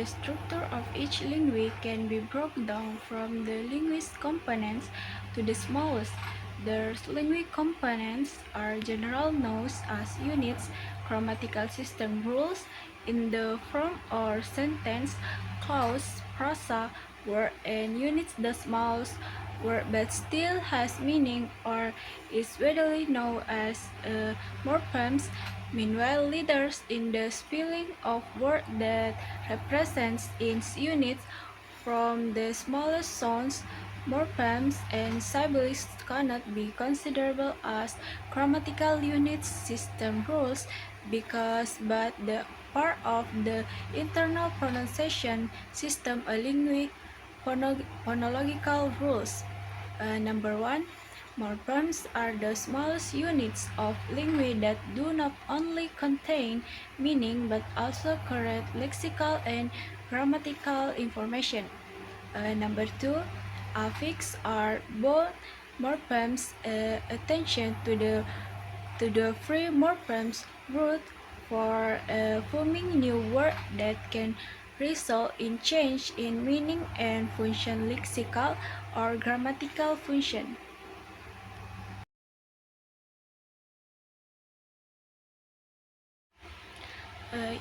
the structure of each language can be broken down from the linguistic components to the smallest. The language components are generally known as units, grammatical system rules in the form or sentence, clause, prosa, word, and units the smallest word but still has meaning or is widely known as morphemes. Meanwhile, leaders in the spelling of words that represents its units from the smallest sounds, morphemes and sibils cannot be considered as grammatical units system rules because but the part of the internal pronunciation system a linguistic phonological rules. Number 1. Morphemes are the smallest units of language that do not only contain meaning but also correct lexical and grammatical information. Number 2. Affixes are both morphemes. Attention to the free morphemes root for forming new words that can result in change in meaning and function lexical or grammatical function.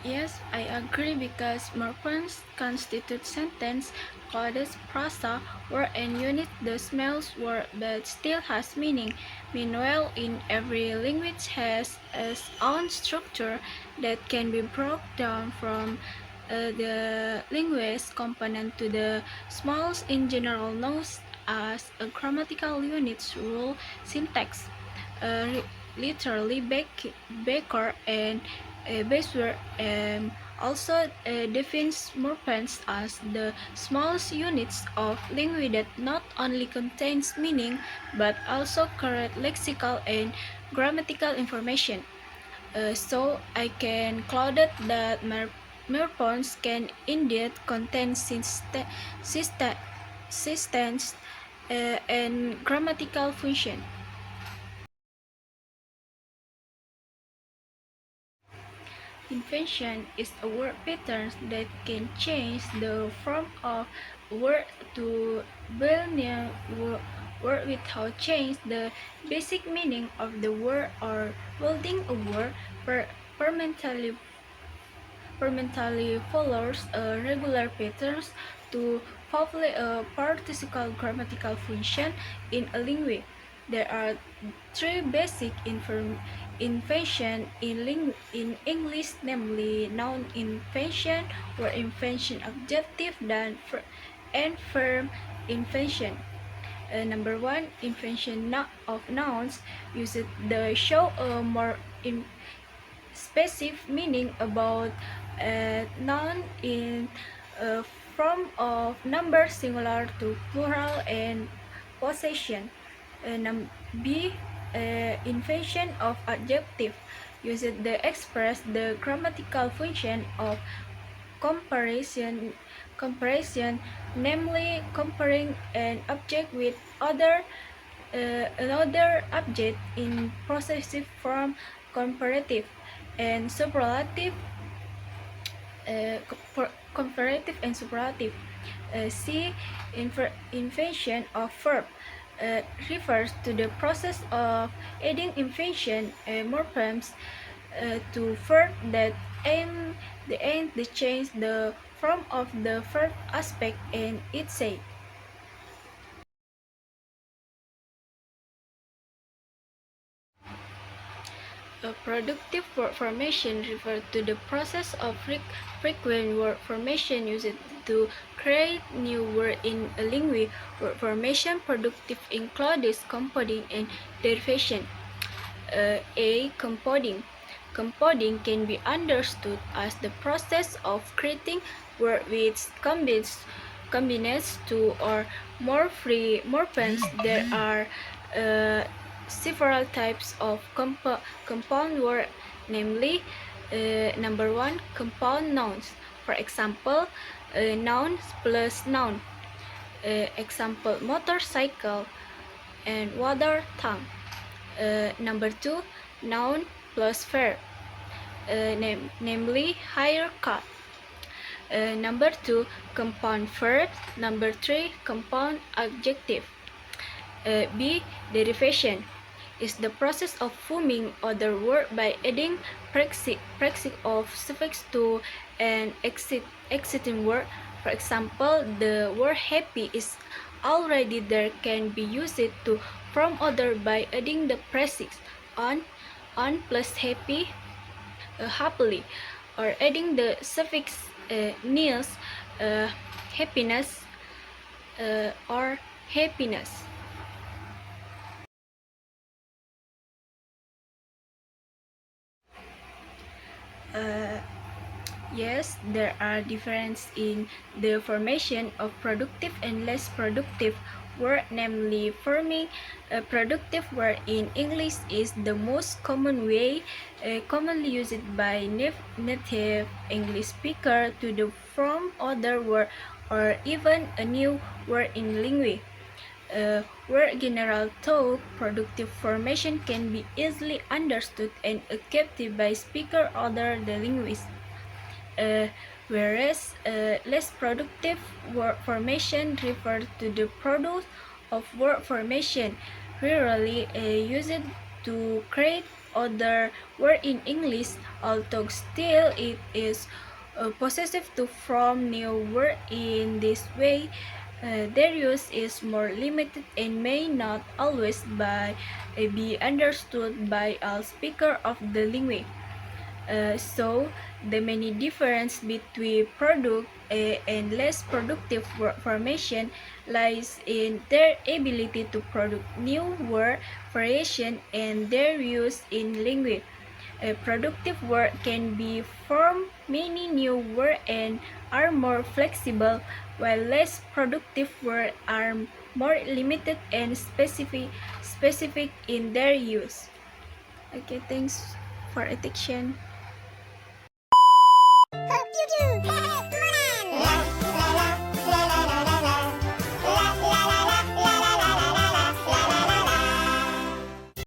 Yes, I agree because morphemes constitute sentence, clauses, prosa, word and unit the smallest word but still has meaning. Meanwhile, in every language has its own structure that can be broken down from the linguist component to the smallest in general known as a grammatical units rule syntax. Literally Baker and Baseware also defines morphemes as the smallest units of language that not only contains meaning but also correct lexical and grammatical information. So I can conclude that morphemes can indeed contain systems and grammatical function. Invention is a word pattern that can change the form of a word to build new word without change the basic meaning of the word or building a word permanently follows a regular patterns to fulfill a particular grammatical function in a language. There are three basic invention in English, namely noun invention, word invention, adjective, and verb invention. Number 1, invention of nouns uses the show a more specific meaning about a noun in a form of number singular to plural and possession. B. Invention of adjective uses the express the grammatical function of comparison, namely comparing an object with another object in possessive form, comparative and superlative. Comparative and superlative. C. Invention of verb refers to the process of adding invention morphemes to verb that aim to change the form of the verb aspect and its shape. Productive word formation refers to the process of frequent word formation used to create new words in a language. Word formation productive includes compounding and derivation. A. Compounding. Compounding can be understood as the process of creating words which combines two or more free morphemes. There are several types of compound words, namely number 1, compound nouns. For example, noun plus noun. Example, motorcycle and water tank. Number 2, noun plus verb, namely haircut. Number 2, compound verbs. Number 3, compound adjective. B. Derivation is the process of forming other word by adding prefix of suffix to an existing word. For example, the word happy is already there can be used to form other by adding the prefix on plus happily, or adding the suffix nils, happiness, or happiness. Uh, yes, there are differences in the formation of productive and less productive word, namely forming a productive word in English is the most common way commonly used by native English speaker to the form other word or even a new word in Linguistik. Where general talk, productive formation can be easily understood and accepted by speaker other than linguists. Uh, whereas less productive word formation refers to the product of word formation, rarely used to create other word in English, although still it is possessive to form new word in this way. Their use is more limited and may not always be understood by all speakers of the language. So, the many difference between product and less productive formation lies in their ability to produce new word variation and their use in language. A productive word can be formed many new words and are more flexible, while less productive words are more limited and specific in their use. Okay, thanks for attention.